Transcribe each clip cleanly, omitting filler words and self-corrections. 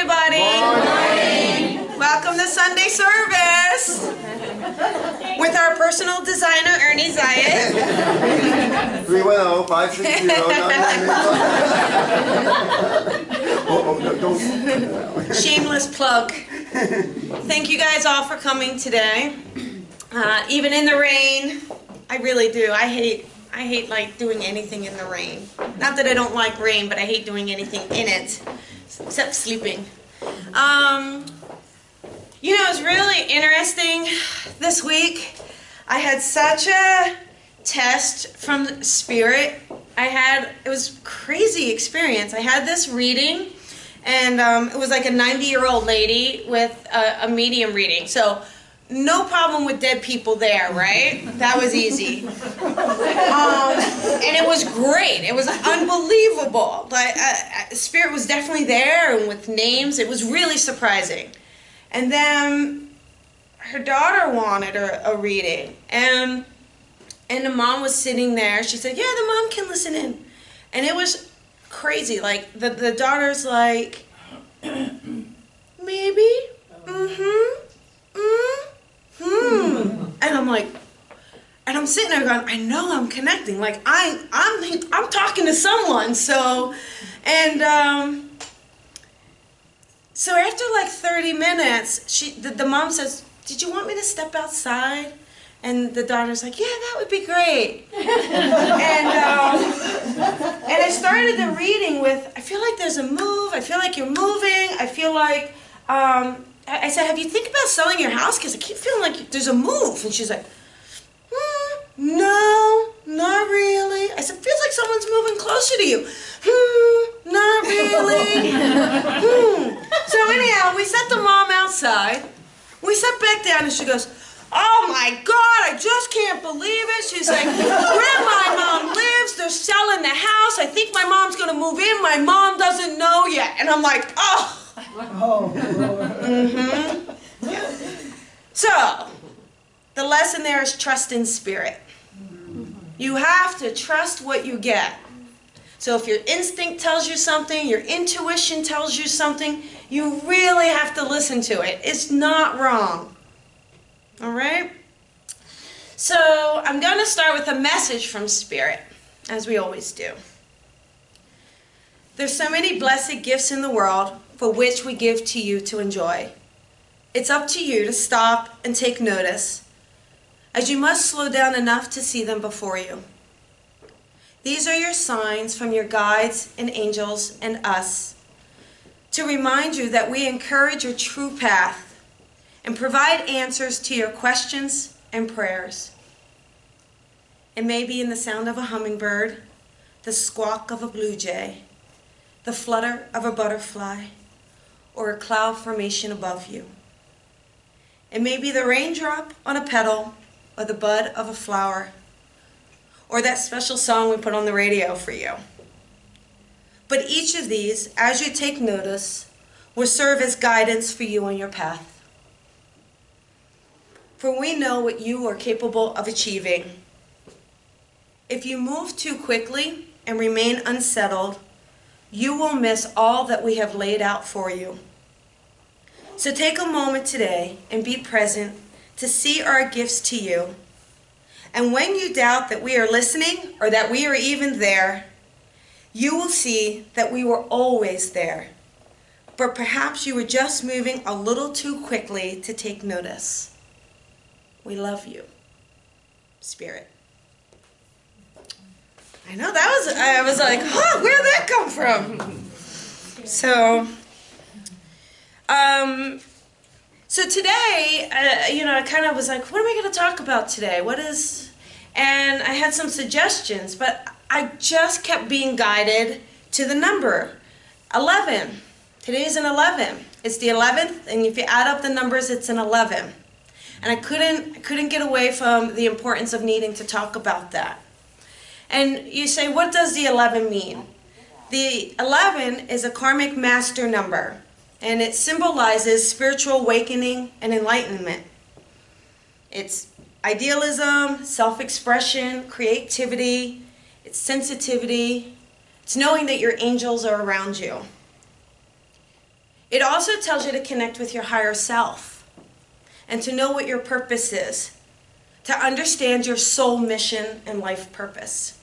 everybody. Morning. Welcome to Sunday service with our personal designer, Ernie Zayed. 310-560-999. Shameless plug. Thank you guys all for coming today. Even in the rain, I really do. I hate like doing anything in the rain. Not that I don't like rain, but I hate doing anything in it, except sleeping. You know, it's really interesting this week. I had such a test from Spirit. It was a crazy experience. I had this reading, and it was like a 90-year-old lady with a medium reading. So no problem with dead people there, right? That was easy. And it was great. It was unbelievable. Like, Spirit was definitely there, and with names. It was really surprising. And then her daughter wanted a reading. And the mom was sitting there. She said, yeah, the mom can listen in. And it was crazy. Like, the daughter's like, maybe? And I'm like, and I'm sitting there going, I know I'm connecting. Like, I'm talking to someone. So, and so after like 30 minutes, the mom says, did you want me to step outside? And the daughter's like, yeah, that would be great. And I started the reading with, I feel like there's a move. I feel like you're moving. I feel like, I said, have you think about selling your house? Because I keep feeling like there's a move. And she's like, no, not really. I said, feels like someone's moving closer to you. Not really. So anyhow, we set the mom outside. We sat back down and she goes, oh my God, I just can't believe it. She's like, where my mom lives, they're selling the house. I think my mom's going to move in. My mom doesn't know yet. And I'm like, oh. So, the lesson there is trust in Spirit. You have to trust what you get. So if your instinct tells you something, your intuition tells you something, you really have to listen to it. It's not wrong. All right? So I'm going to start with a message from Spirit, as we always do. There's so many blessed gifts in the world for which we give to you to enjoy. It's up to you to stop and take notice, as you must slow down enough to see them before you. These are your signs from your guides and angels and us, to remind you that we encourage your true path and provide answers to your questions and prayers. It may be in the sound of a hummingbird, the squawk of a blue jay, the flutter of a butterfly, or a cloud formation above you. It may be the raindrop on a petal, or the bud of a flower, or that special song we put on the radio for you. But each of these, as you take notice, will serve as guidance for you on your path. For we know what you are capable of achieving. If you move too quickly and remain unsettled, you will miss all that we have laid out for you. So take a moment today and be present to see our gifts to you. And when you doubt that we are listening or that we are even there, you will see that we were always there. But perhaps you were just moving a little too quickly to take notice. We love you, Spirit. I know I was like, huh, where'd that come from? So today, you know, I kind of was like, what am I going to talk about today? And I had some suggestions, but I just kept being guided to the number 11. Today is an 11. It's the 11th, and if you add up the numbers, it's an 11. And I couldn't get away from the importance of needing to talk about that. And you say, what does the 11 mean? The 11 is a karmic master number, and it symbolizes spiritual awakening and enlightenment. It's idealism, self-expression, creativity, it's sensitivity, it's knowing that your angels are around you. It also tells you to connect with your higher self and to know what your purpose is, to understand your soul mission and life purpose.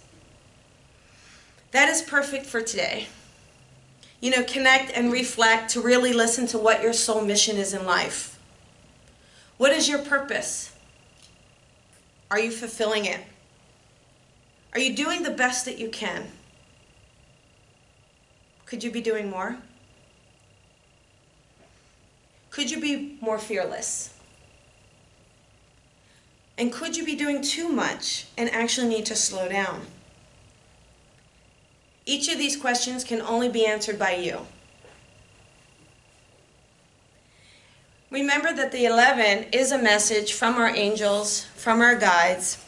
That is perfect for today. You know, connect and reflect to really listen to what your soul mission is in life. What is your purpose? Are you fulfilling it? Are you doing the best that you can? Could you be doing more? Could you be more fearless? And could you be doing too much and actually need to slow down? Each of these questions can only be answered by you. Remember that the 11 is a message from our angels, from our guides.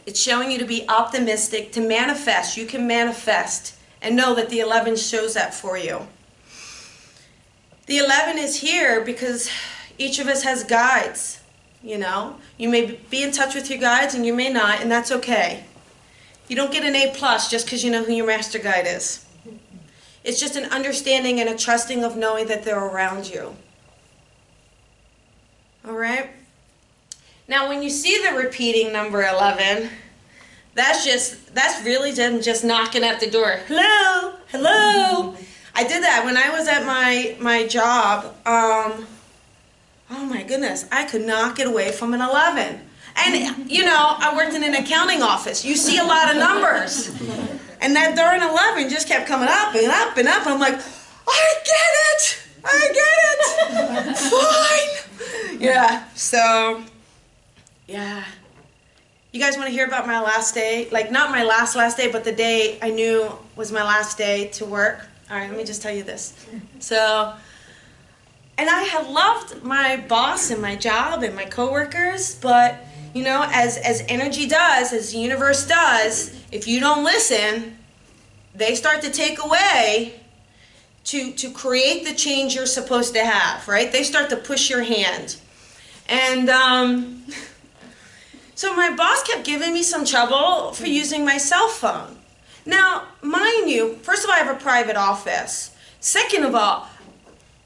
It's showing you to be optimistic, to manifest. You can manifest and know that the 11 shows that for you. The 11 is here because each of us has guides, you know. You may be in touch with your guides and you may not, and that's okay. You don't get an A+ just because you know who your master guide is. It's just an understanding and a trusting of knowing that they're around you. All right? Now, when you see the repeating number 11, that's really them just knocking at the door. Hello, hello. I did that when I was at my job. Oh my goodness, I could not get away from an 11. And, you know, I worked in an accounting office. You see a lot of numbers. And that darn 11 just kept coming up and up and up. I'm like, I get it. I get it. Fine. Yeah, so, yeah. You guys want to hear about my last day? Like, not my last day, but the day I knew was my last day to work. All right, let me just tell you this. So, and I had loved my boss and my job and my coworkers, but you know, as energy does, as the universe does, if you don't listen, they start to take away to create the change you're supposed to have, right? They start to push your hand. And so my boss kept giving me some trouble for using my cell phone. Now, mind you, first of all, I have a private office. Second of all,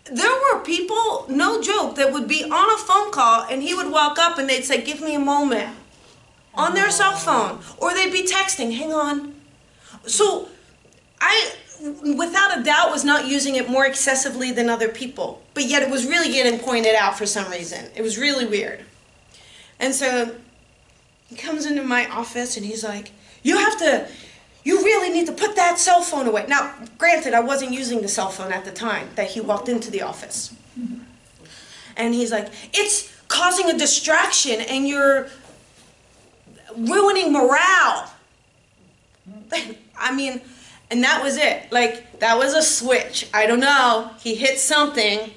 there were people, no joke, that would be on a phone call and he would walk up and they'd say, give me a moment, on their cell phone. Or they'd be texting, hang on. So I, without a doubt, was not using it more excessively than other people. But yet it was really getting pointed out for some reason. It was really weird. And so he comes into my office and he's like, you really need to put that cell phone away. Now, granted, I wasn't using the cell phone at the time that he walked into the office. And he's like, it's causing a distraction and you're ruining morale. I mean, and that was it. Like, that was a switch. I don't know. He hit something.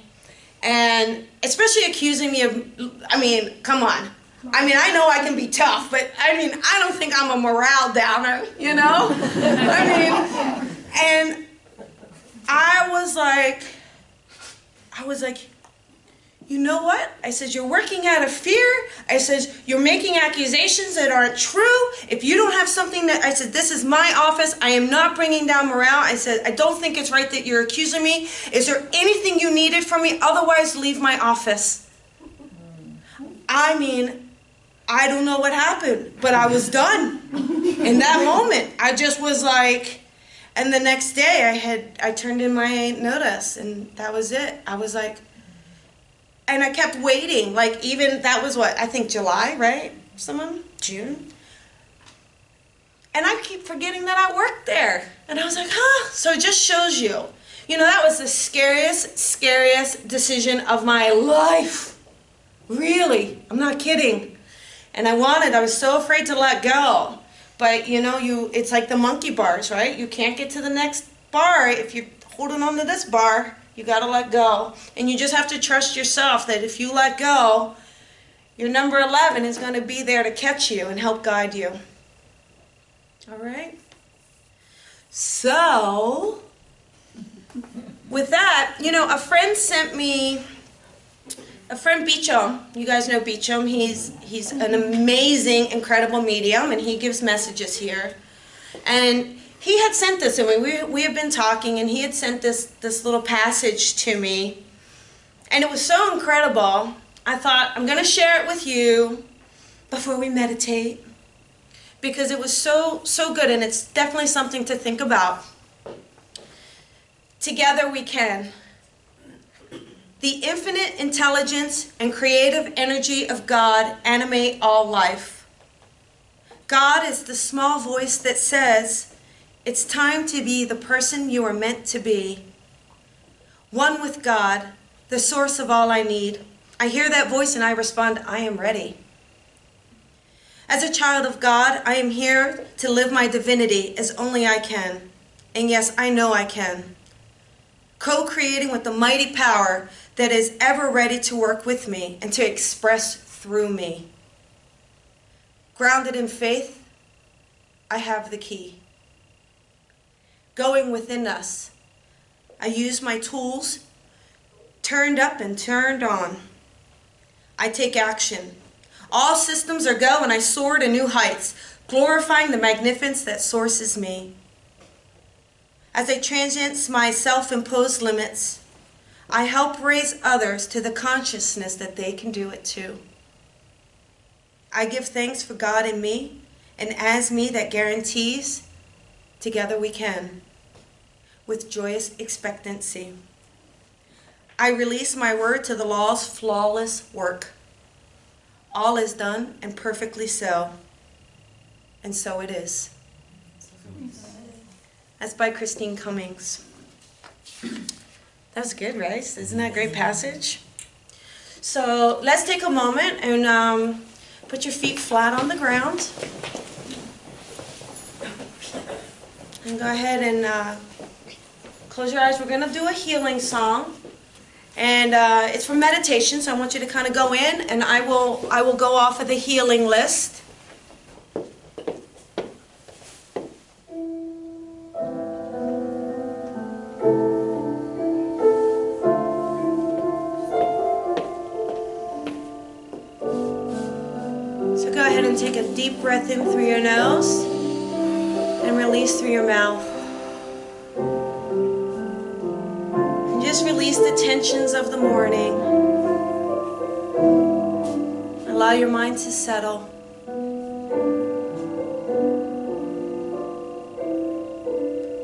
And especially accusing me of, I mean, come on. I mean, I know I can be tough, but I mean, I don't think I'm a morale downer, you know? I mean, and I was like, you know what? I said, you're working out of fear. I said, you're making accusations that aren't true. If you don't have something that, I said, this is my office. I am not bringing down morale. I said, I don't think it's right that you're accusing me. Is there anything you needed from me? Otherwise, leave my office. I mean, I don't know what happened, but I was done. In that moment, I just was like, and the next day I turned in my notice and that was it. I was like, and I kept waiting, like even, that was what, I think July, right? June? And I keep forgetting that I worked there. And I was like, huh? So it just shows you. You know, that was the scariest decision of my life. Really, I'm not kidding. And I was so afraid to let go. But you know, it's like the monkey bars, right? You can't get to the next bar if you're holding on to this bar. You gotta let go. And you just have to trust yourself that if you let go, your number 11 is gonna be there to catch you and help guide you. All right? So, with that, you know, a friend Beecham, you guys know Beecham, he's an amazing, incredible medium, and he gives messages here. And he had sent this, and we had been talking, and he had sent this little passage to me, and it was so incredible. I thought, I'm going to share it with you before we meditate, because it was so good, and it's definitely something to think about. Together we can. The infinite intelligence and creative energy of God animate all life. God is the small voice that says, it's time to be the person you are meant to be. One with God, the source of all I need. I hear that voice and I respond, I am ready. As a child of God, I am here to live my divinity as only I can. And yes, I know I can. Co-creating with the mighty power that is ever ready to work with me and to express through me. Grounded in faith, I have the key. Going within us, I use my tools, turned up and turned on. I take action. All systems are go and I soar to new heights, glorifying the magnificence that sources me. As I transcend my self-imposed limits, I help raise others to the consciousness that they can do it too. I give thanks for God in me, and as me that guarantees, together we can, with joyous expectancy. I release my word to the law's flawless work. All is done and perfectly so, and so it is. That's by Christine Cummings. That was good, right? Isn't that a great passage? So let's take a moment and put your feet flat on the ground. And go ahead and close your eyes. We're going to do a healing song. And it's for meditation, so I want you to kind of go in, and I will go off of the healing list. So go ahead and take a deep breath in through your nose and release through your mouth. And just release the tensions of the morning. Allow your mind to settle.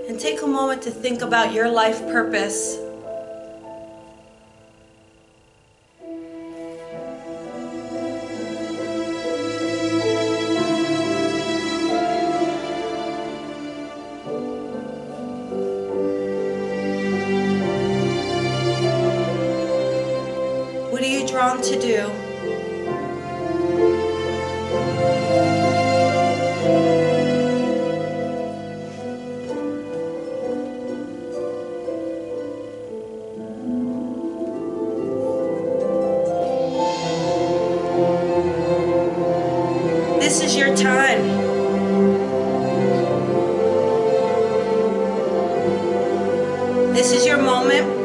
And take a moment to think about your life purpose. What are you drawn to do? This is your time. This is your moment.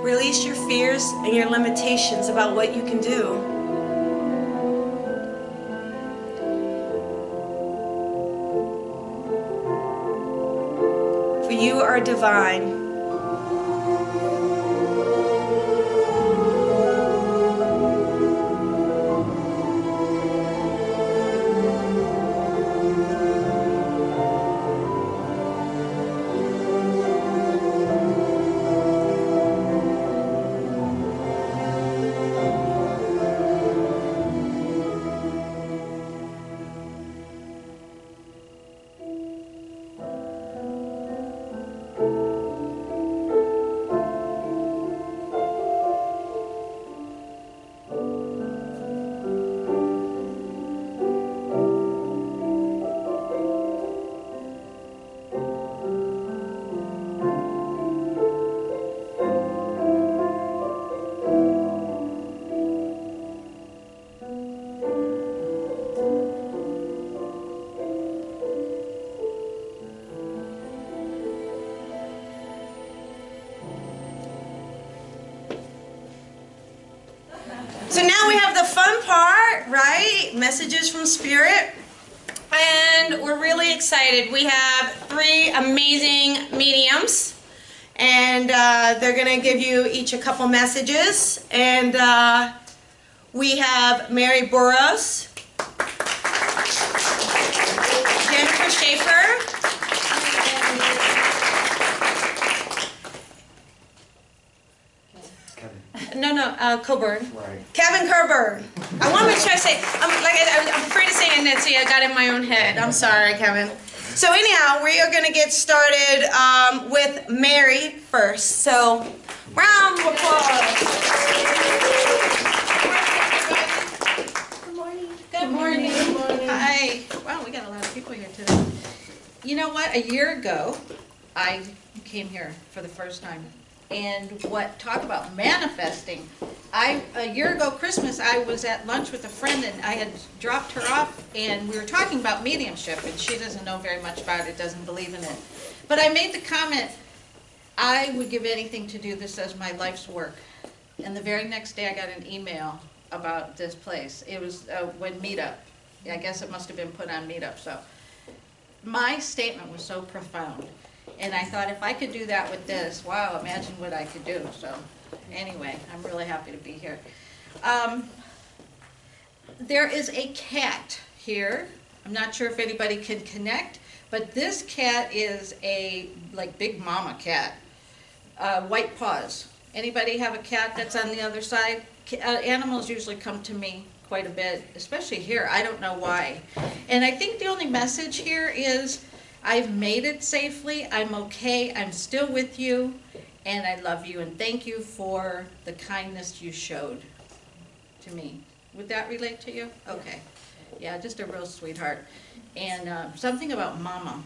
Release your fears and your limitations about what you can do. For you are divine. So now we have the fun part, right? Messages from Spirit. And we're really excited. We have 3 amazing mediums. And they're going to give you each a couple messages. And we have Mary Burrows, Jennifer Schaefer, Coburn. Right. Kevin Coburn. I want to make sure I say, I'm afraid of saying Nancy. I got it in my own head. I'm sorry, Kevin. So anyhow, we are going to get started with Mary first. So, round of applause. Good morning. Good morning. Hi. Wow, we got a lot of people here today. You know what? A year ago, I came here for the first time. And talk about manifesting. A year ago Christmas, I was at lunch with a friend and I had dropped her off and we were talking about mediumship and she doesn't know very much about it, doesn't believe in it. But I made the comment, I would give anything to do this as my life's work. And the very next day I got an email about this place. It was when Meetup. I guess it must have been put on Meetup. So my statement was so profound. And I thought if I could do that with this, wow, imagine what I could do. So anyway, I'm really happy to be here. There is a cat here. I'm not sure if anybody can connect, but this cat is a big mama cat, white paws. Anybody have a cat that's on the other side? Animals usually come to me quite a bit, especially here. I don't know why. And I think the only message here is, I've made it safely, I'm okay, I'm still with you, and I love you, and thank you for the kindness you showed to me. Would that relate to you? Okay. Yeah, just a real sweetheart. And something about mama.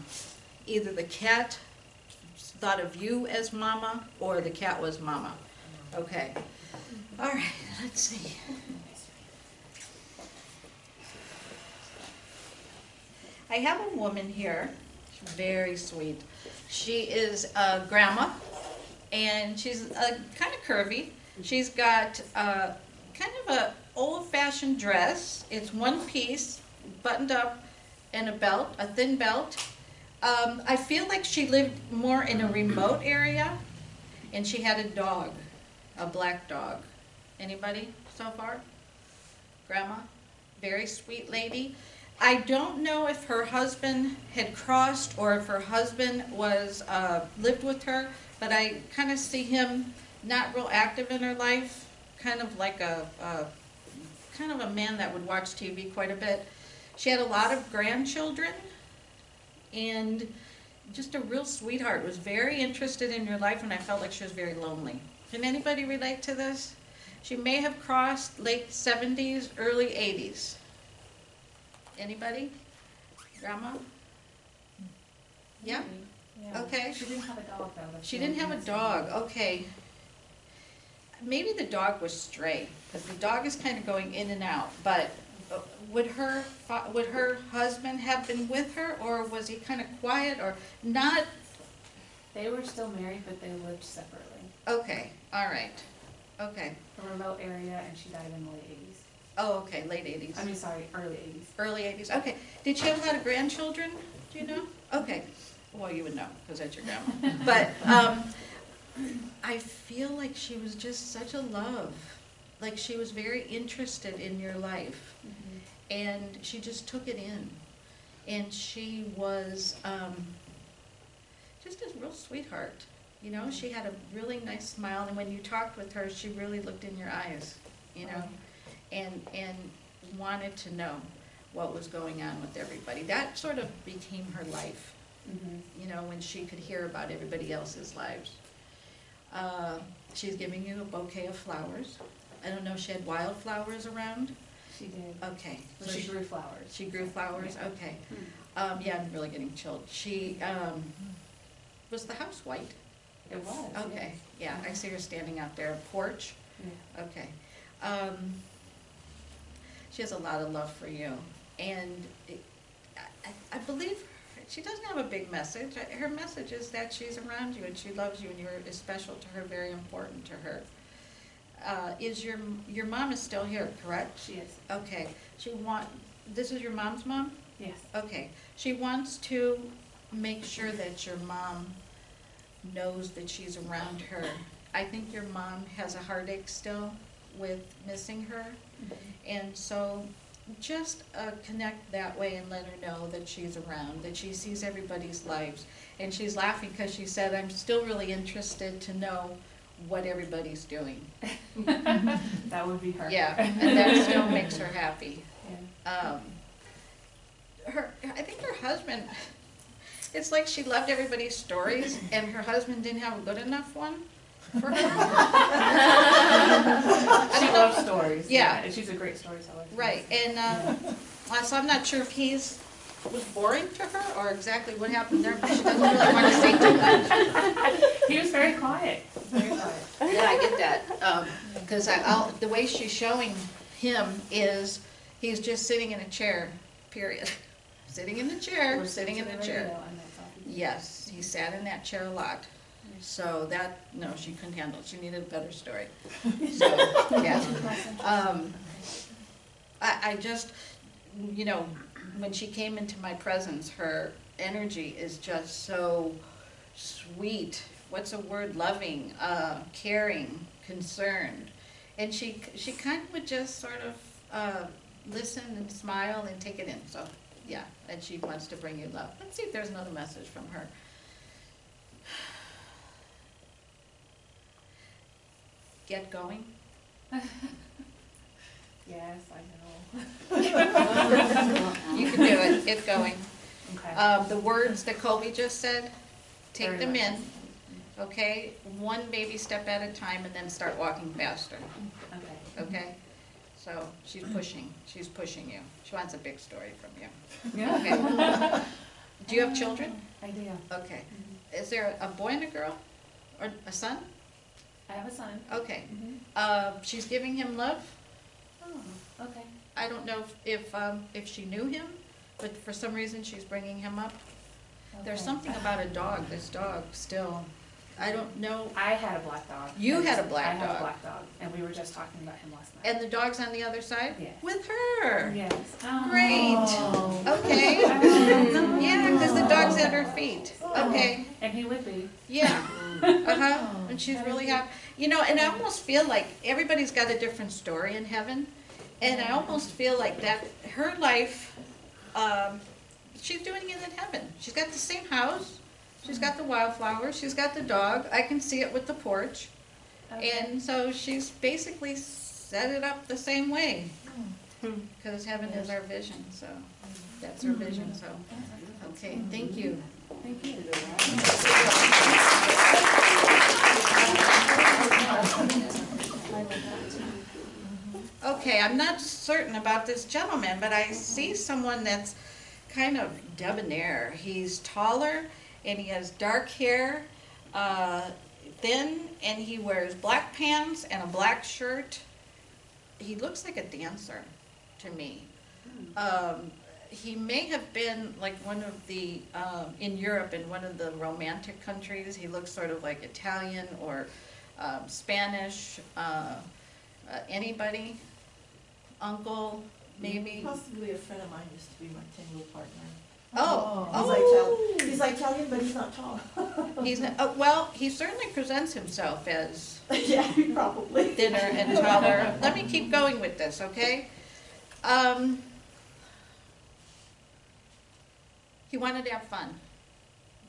Either the cat thought of you as mama, or the cat was mama. Okay. All right, let's see. I have a woman here. Very sweet. She is a grandma, and she's kind of curvy. She's got kind of a old-fashioned dress. It's one piece, buttoned up, and a belt, a thin belt. I feel like she lived more in a remote area, and she had a dog, a black dog. Anybody so far? Grandma? Very sweet lady. I don't know if her husband had crossed or if her husband was lived with her, but I kind of see him not real active in her life, kind of like a man that would watch TV quite a bit. She had a lot of grandchildren and just a real sweetheart. Was very interested in your life, and I felt like she was very lonely. Can anybody relate to this? She may have crossed late 70s, early 80s. Anybody? Grandma? Yeah? Okay. She didn't have a dog though. She didn't have a dog, okay. Maybe the dog was stray, because the dog is kind of going in and out, but would her husband have been with her, or was he kind of quiet, or not? They were still married, but they lived separately. Okay, all right, okay. A remote area, and she died in the late 80s. Oh, okay, late 80s. I mean, sorry, early 80s. Early 80s, okay. Did she have a lot of grandchildren, do you know? Okay, well, you would know, because that's your grandma. But I feel like she was just such a love. Like she was very interested in your life. Mm-hmm. And she just took it in. And she was just a real sweetheart. You know, she had a really nice smile, and when you talked with her, she really looked in your eyes, you know, and wanted to know what was going on with everybody. That sort of became her life, you know, when she could hear about everybody else's lives. She's giving you a bouquet of flowers. I don't know if she had wildflowers around. She did. Okay. So she grew flowers. She grew flowers, okay. Yeah, I'm really getting chilled. She, was the house white? It was. Okay, yeah, I see her standing out there, porch. Yeah. Okay. She has a lot of love for you, and I believe she doesn't have a big message. Her message is that she's around you and she loves you and you're special to her, very important to her. Is your mom is still here, correct? She is. Okay, this is your mom's mom? Yes. Okay, she wants to make sure that your mom knows that she's around her. I think your mom has a heartache still with missing her, and so just connect that way and let her know that she's around, that she sees everybody's lives. And she's laughing because she said, I'm still really interested to know what everybody's doing. That would be her. Yeah, and that still makes her happy. Yeah. I think her husband, it's like she loved everybody's stories and her husband didn't have a good enough one for her. She loves stories. Yeah. And she's a great storyteller. Right, and so I'm not sure if was boring to her or exactly what happened there, but she doesn't really want to say too much. He was very quiet. Very quiet. Yeah, I get that, because the way she's showing him is he's just sitting in a chair, period. Sitting in the chair, Or sitting in the radio, chair. and that's all he did. Yes, he sat in that chair a lot. So no, she couldn't handle it. She needed a better story. So, yeah. I just, when she came into my presence, her energy is just so sweet. What's a word? Loving, caring, concerned. And she kind of would just sort of listen and smile and take it in. So, yeah, and she wants to bring you love. Let's see if there's another message from her. Get going. Yes, I know. You can do it. Get going. Okay. The words that Colby just said, take Very them much. in. Okay, one baby step at a time, and then start walking faster. Okay. Okay. So she's pushing you. She wants a big story from you. Yeah. Okay. Do you have children? I do. Okay. Is there a boy and a girl, or a son? I have a son. Okay. Mm-hmm. She's giving him love. Oh, okay. I don't know if she knew him, but for some reason she's bringing him up. There's Okay. something about a dog. This dog still, I don't know. I had a black dog. You had a black I had dog. a black dog, and we were just talking about him last night. And the dog's on the other side? Yes. With her. Yes. Great. Oh. Okay. Yeah, because the dog's at her feet. Okay. And he would be. Yeah. Uh-huh. And she's really happy. And I almost feel like everybody's got a different story in heaven. And I almost feel like that her life, she's doing it in heaven. She's got the same house. She's got the wildflowers. She's got the dog. I can see it with the porch. Okay. And so she's basically set it up the same way. Because heaven is our vision, so that's her vision, so. Okay, thank you. Thank you. Okay, I'm not certain about this gentleman, but I see someone that's kind of debonair. He's taller, and he has dark hair, thin, and he wears black pants and a black shirt. He looks like a dancer to me. He may have been like one of the, in Europe, in one of the romantic countries. He looks sort of like Italian or Spanish. Anybody? Uncle, maybe? Possibly a friend of mine used to be my tango partner. Oh, He's like Italian, but he's not tall. He's not, well, he certainly presents himself as Yeah, probably. thinner and taller. Let me keep going with this, okay? He wanted to have fun.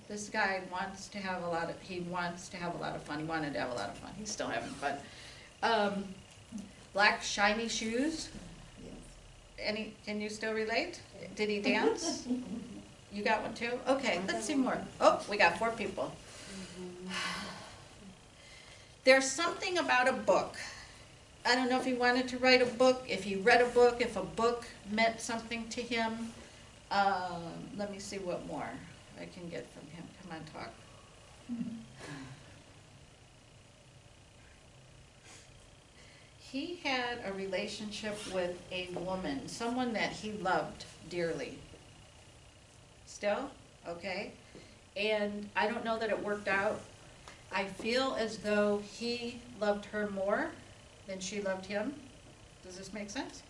This guy wants to have a lot of, he wants to have a lot of fun. He wanted to have a lot of fun. He's still having fun. Black shiny shoes. Can you still relate? Did he dance? You got one too? Okay, let's see more. Oh, we got 4 people. There's something about a book. I don't know if he wanted to write a book, if he read a book, if a book meant something to him. Let me see what more I can get from him. Come on, talk. He had a relationship with a woman, someone that he loved dearly. Still? Okay. And I don't know that it worked out. I feel as though he loved her more than she loved him. Does this make sense?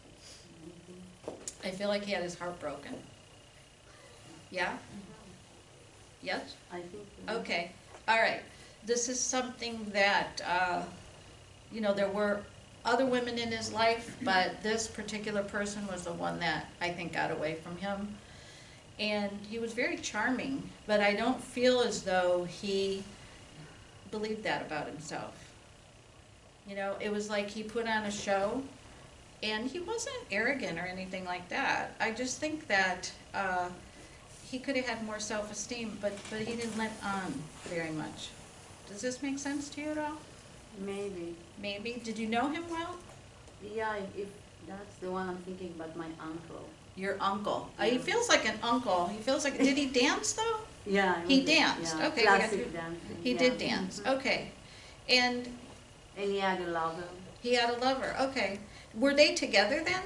I feel like he had his heart broken. Yeah? Yes? I think. So. Okay, all right. This is something that, there were other women in his life, but this particular person was the one that I think got away from him. And he was very charming, but I don't feel as though he believed that about himself. It was like he put on a show, and he wasn't arrogant or anything like that. I just think that he could have had more self-esteem, but he didn't let on very much. Does this make sense to you at all? Maybe. Maybe. Did you know him well? Yeah, if that's the one I'm thinking about, my uncle. Your uncle. He feels like an uncle. He feels like. Did he dance though? Yeah. He danced. Yeah, Okay. classic dancing. He did dance. Okay. And he had a lover. he had a lover. Okay. Were they together then?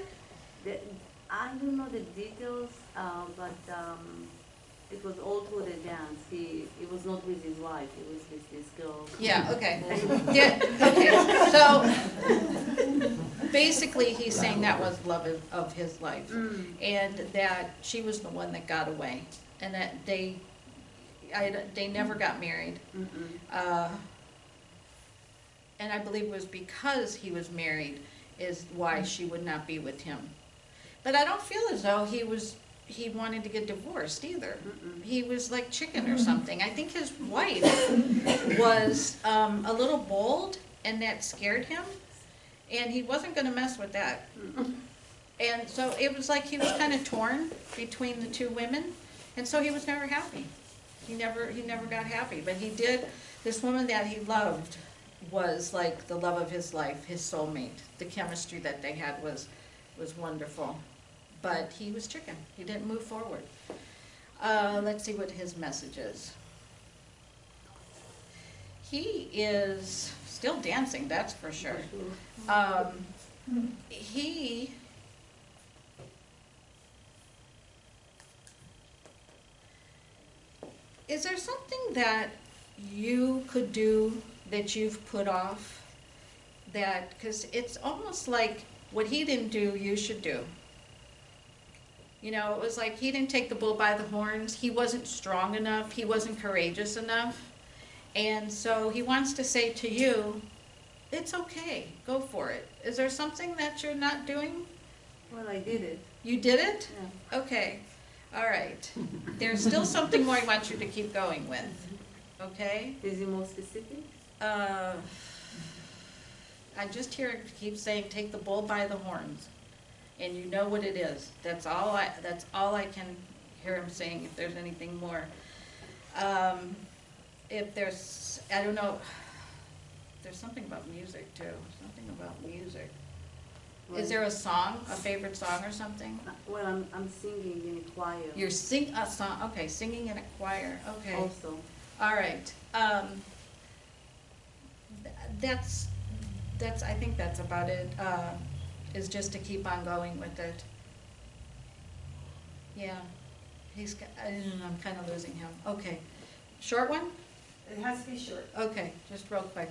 I don't know the details, but it was all through the dance. He was not with his wife. He was with this girl. Yeah. Okay. Okay. So basically, he's saying that was love of his life, and that she was the one that got away, and that they never got married. And I believe it was because he was married is why she would not be with him. But I don't feel as though he wanted to get divorced either. He was like chicken or something. I think his wife was a little bold, and that scared him, and he wasn't going to mess with that. And so it was like he was kind of torn between the two women, and so he was never happy. He never got happy. But he did. This woman that he loved was like the love of his life, his soulmate. The chemistry that they had was wonderful. But he was chicken. He didn't move forward. Let's see what his message is. He is still dancing, that's for sure. Is there something that you could do that you've put off? Because it's almost like what he didn't do, you should do. It was like he didn't take the bull by the horns. He wasn't strong enough. He wasn't courageous enough. And so he wants to say to you, it's okay. Go for it. Is there something that you're not doing? Well, I did it. You did it? Yeah. Okay. All right. There's still something more I want you to keep going with. Okay? Is he more specific? I just hear it keep saying, take the bull by the horns. And you know what it is. That's all I can hear him saying, if there's anything more. If there's, I don't know, there's something about music too. Something about music. Well, Is there a song, a favorite song or something? Well, I'm singing in a choir. You're a song, okay, singing in a choir, okay. Also. All right. I think that's about it, is just to keep on going with it. Yeah, I'm kind of losing him. Okay. Short one? It has to be short. Okay, just real quick.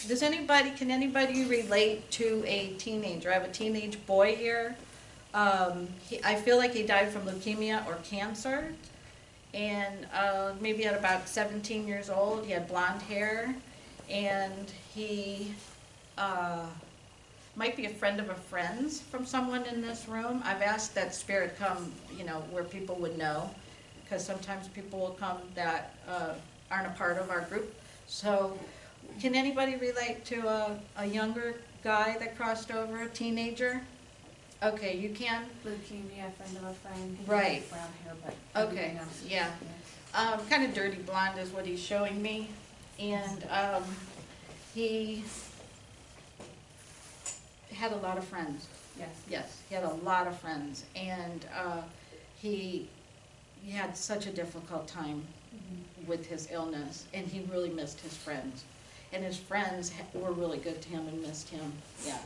Can anybody relate to a teenager? I have a teenage boy here. I feel like he died from leukemia or cancer. And maybe at about 17 years old, he had blonde hair. And he might be a friend of a friend's from someone in this room. I've asked that spirit come, where people would know. Because sometimes people will come that aren't a part of our group. So can anybody relate to a younger guy that crossed over, a teenager? Okay, you can? Leukemia, friend of a friend. Right. Brown hair, but Okay, everything else is- yeah. Kind of dirty blonde is what he's showing me. And he had a lot of friends. Yes. Yes, he had a lot of friends. And he had such a difficult time with his illness, and he really missed his friends. And his friends were really good to him and missed him, yeah.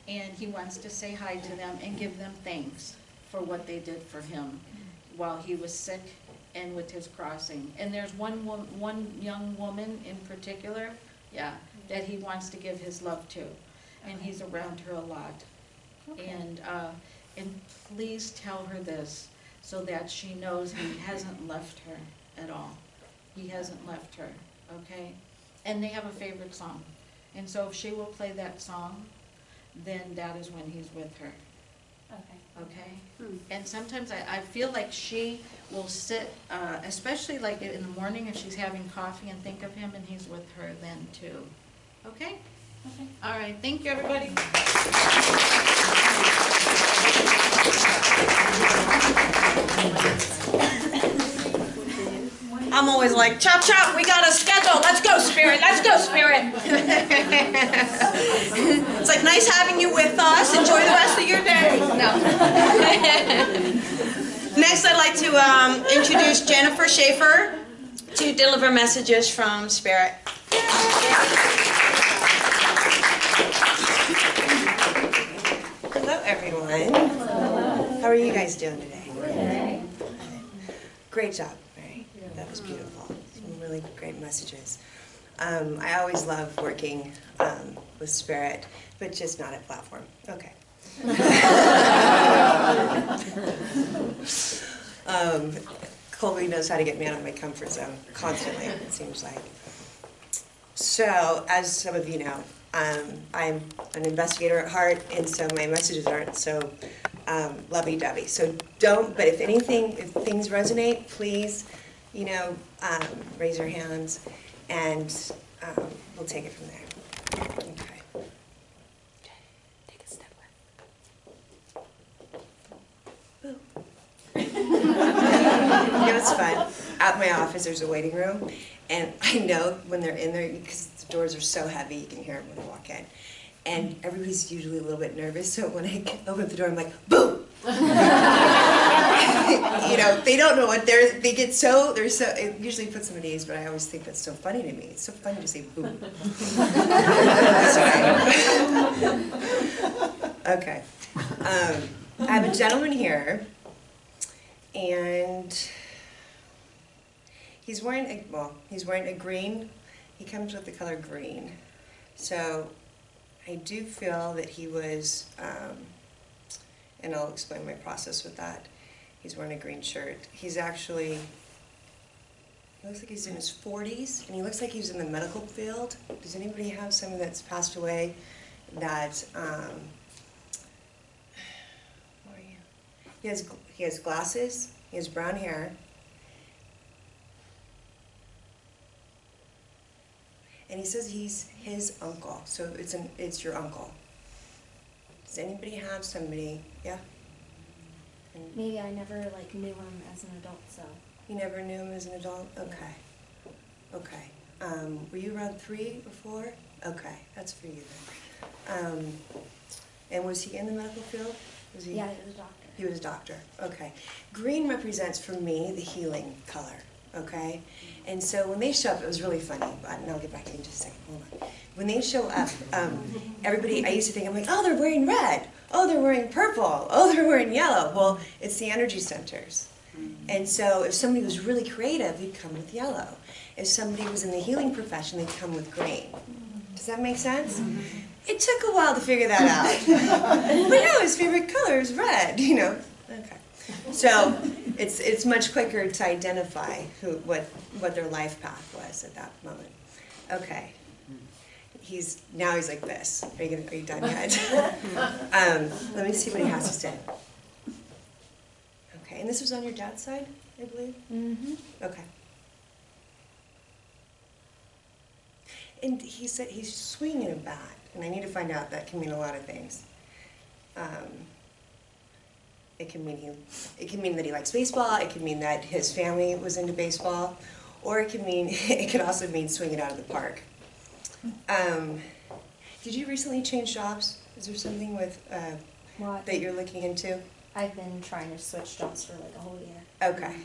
And he wants to say hi to them and give them thanks for what they did for him while he was sick and with his crossing. And there's one young woman in particular Yeah, that he wants to give his love to, and he's around her a lot. Okay. And please tell her this, so that she knows he hasn't left her at all. He hasn't left her, okay? And they have a favorite song. And so if she will play that song, then that is when he's with her, Okay. okay? Hmm. And sometimes I feel like she will sit, especially like in the morning if she's having coffee, and think of him and he's with her then too. Okay? Okay. All right, thank you, everybody. I'm always like, chop, chop, we got a schedule. Let's go, Spirit. Let's go, Spirit. It's like nice having you with us. Enjoy the rest of your day. No. Next, I'd like to introduce Jennifer Schaefer to deliver messages from Spirit. Hello, everyone. How are you guys doing today? Great job, Mary. That was beautiful. Some really great messages. I always love working with Spirit, but just not at Platform. Okay. Colby knows how to get me out of my comfort zone constantly, it seems like. So, as some of you know, I'm an investigator at heart, and so my messages aren't so lovey-dovey. So don't, but if anything, if things resonate, please, you know, raise your hands, and we'll take it from there. Okay. Take a step back. Ooh. You know, it's fun. At my office, there's a waiting room, and I know when they're in there, because the doors are so heavy, you can hear them when they walk in. And everybody's usually a little bit nervous, so when I open up the door, I'm like, boom! You know, they don't know what they get so, it usually puts them at ease, but I always think that's so funny to me. It's so funny to say boom. Okay. I have a gentleman here, and he's wearing a green, he comes with the color green. So I do feel that he was, and I'll explain my process with that. He's wearing a green shirt. He's actually, he looks like he's in his 40s, and he looks like he's in the medical field. Does anybody have someone that's passed away that, where are you? He has glasses, he has brown hair, and he says he's his uncle, so it's your uncle. Does anybody have somebody? Yeah? And Maybe I never knew him as an adult, so. you never knew him as an adult? Okay. Okay. Were you around 3 or 4? Okay, that's for you then. And was he in the medical field? Was he? Yeah, he was a doctor. He was a doctor. Okay. Green represents for me the healing color. Okay? And so when they show up, it was really funny, and I'll get back to you in just a second, hold on. When they show up, everybody, I used to think, I'm like, oh, they're wearing red, oh, they're wearing purple, oh, they're wearing yellow. Well, it's the energy centers. And so if somebody was really creative, they'd come with yellow. If somebody was in the healing profession, they'd come with green. Does that make sense? It took a while to figure that out. But no, his favorite color is red, you know. Okay. So it's much quicker to identify what their life path was at that moment. Okay. Now he's like this. Are you done yet? Let me see what he has to say. Okay, and this was on your dad's side, I believe? Mm-hmm. Okay. And he said he's swinging a bat, and I need to find out. That can mean a lot of things. It can mean that he likes baseball. It can mean that his family was into baseball, or it could also mean swinging out of the park. Did you recently change jobs? Is there something with What? that you're looking into? I've been trying to switch jobs for a whole year. Okay.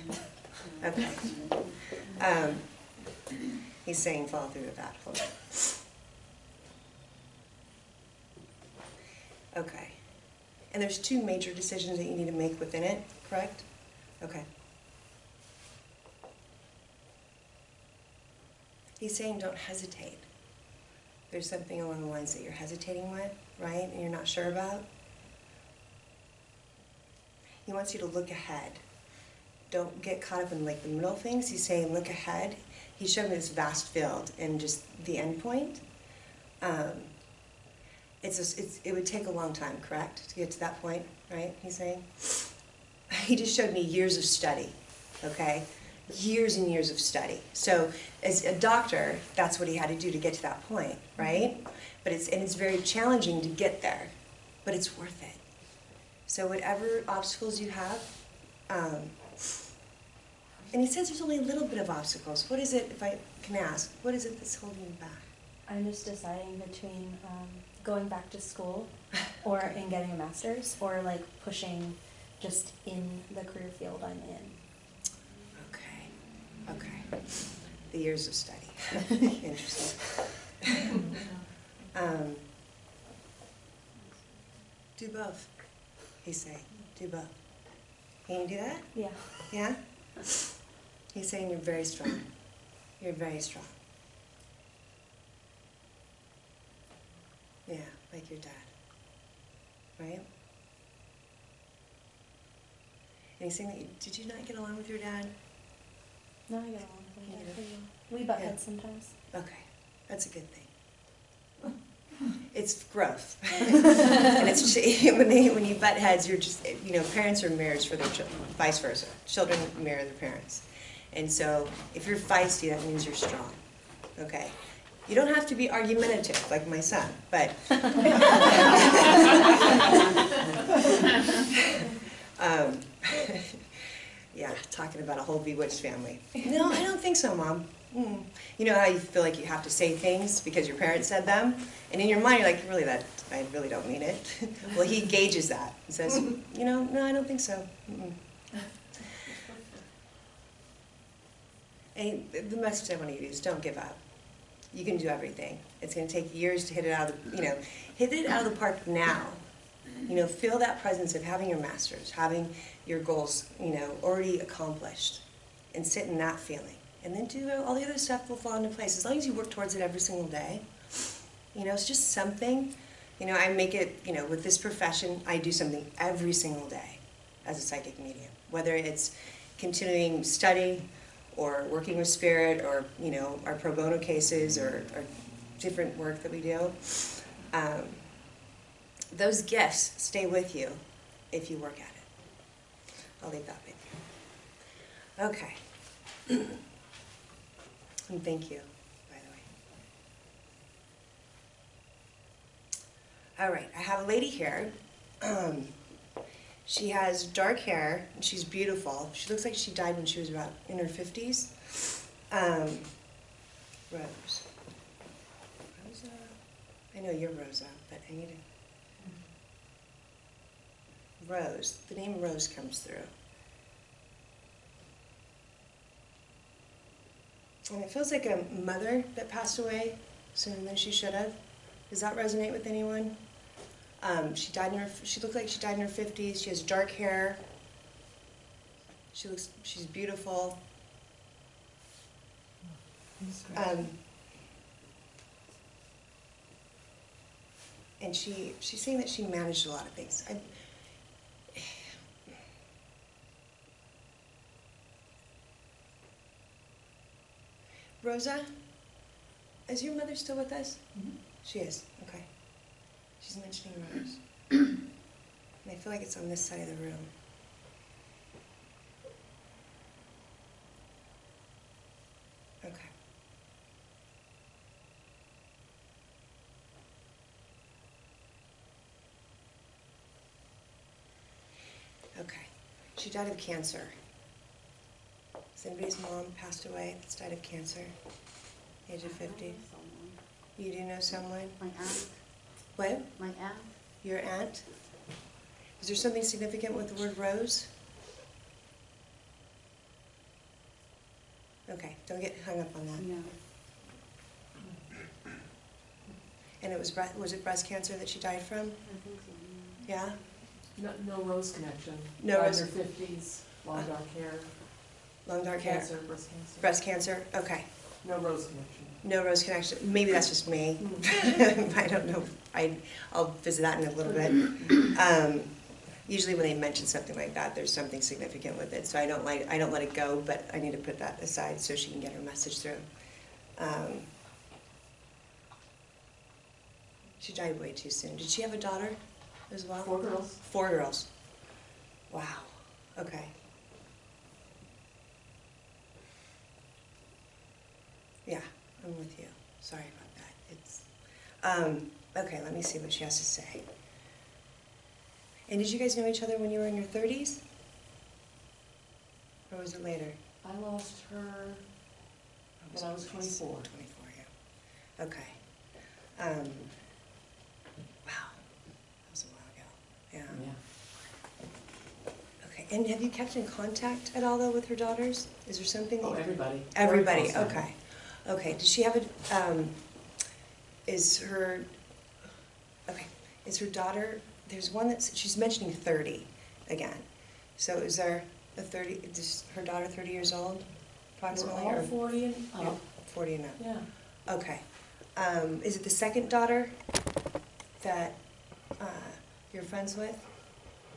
Okay. He's saying follow through with that. Hold on. Okay. And there's 2 major decisions that you need to make within it, correct? Okay. He's saying don't hesitate. there's something along the lines that you're hesitating with, right, and you're not sure about. He wants you to look ahead. Don't get caught up in like the middle things. He's saying look ahead. He showed me this vast field and just the end point. It would take a long time, correct, to get to that point, right? He's saying. He just showed me years of study, okay? Years and years of study. So as a doctor, that's what he had to do to get to that point, right? But it's very challenging to get there, but it's worth it. So whatever obstacles you have, and he says there's only a little bit of obstacles. What is it, if I can ask, what is it that's holding you back? I'm just deciding between going back to school and getting a master's, or like pushing just in the career field I'm in. Okay. The years of study. Interesting. Do both, he's saying. Do both. Can you do that? Yeah. Yeah? He's saying you're very strong. You're very strong. Yeah, like your dad. Right? And he's saying that did you not get along with your dad? No, I get along with You him do? pretty well. We butt Yeah. heads sometimes. Okay, that's a good thing. It's growth. And it's when you butt heads, you're just, parents are mirrors for their children, vice versa. Children mirror their parents. And so if you're feisty, that means you're strong. Okay? You don't have to be argumentative like my son, but yeah, talking about a whole bewitched family. No, I don't think so, Mom. You know how you feel like you have to say things because your parents said them, and in your mind you're like, I really don't mean it. Well, he gauges that and says, no, I don't think so. And the message I want to give you is don't give up. You can do everything. It's going to take years to hit it out of the park now. Feel that presence of having your masters, having your goals, already accomplished, and sit in that feeling. And then do all the other stuff will fall into place. As long as you work towards it every single day, it's just something. I make it, with this profession, I do something every single day as a psychic medium. Whether it's continuing study, or working with spirit, or, our pro bono cases, or different work that we do. Those gifts stay with you if you work at it. I'll leave that with you. Okay. And thank you, by the way. All right, I have a lady here. She has dark hair, and she's beautiful. She looks like she died when she was about in her 50s. Rose. Rosa? I know you're Rosa, but I need a... Rose. The name Rose comes through. And it feels like a mother that passed away sooner than she should have. Does that resonate with anyone? She looked like she died in her 50s. She has dark hair. She's beautiful. And she's saying that she managed a lot of things. Rosa, is your mother still with us? Mhm. She is, okay. She's mentioning Rose. And I feel like it's on this side of the room. Okay. Okay. She died of cancer. Has anybody's mom passed away that's died of cancer? Age of 50? You do know someone? My aunt. What? My aunt. Your aunt? Is there something significant with the word rose? Okay, don't get hung up on that. No. And it was it breast cancer that she died from? I think so. Yeah? No rose connection. No rose- In her 50s, long dark hair, Long dark hair? cancer, breast cancer. Breast cancer? Okay. No rose connection. No rose connection. Maybe that's just me. I don't know. I'll visit that in a little bit. Usually when they mention something like that, there's something significant with it. So I don't let it go, but I need to put that aside so she can get her message through. She died way too soon. Did she have a daughter as well? 4 girls. 4 girls. Wow. Okay. Yeah, I'm with you. Sorry about that. It's okay, let me see what she has to say. And did you guys know each other when you were in your 30s? Or was it later? I lost her when I was 24. 24, yeah. Okay. Wow. That was a while ago. Yeah. Yeah. Okay. And have you kept in contact at all though with her daughters? Is there something that Oh, you- everybody. Everybody, Very close okay. Okay, does she have a, is her daughter, there's one that's, she's mentioning 30 again. So is there a 30, is her daughter 30 years old We're approximately? all or 40 and up. 40 and up, Yeah. okay. Is it the second daughter that you're friends with?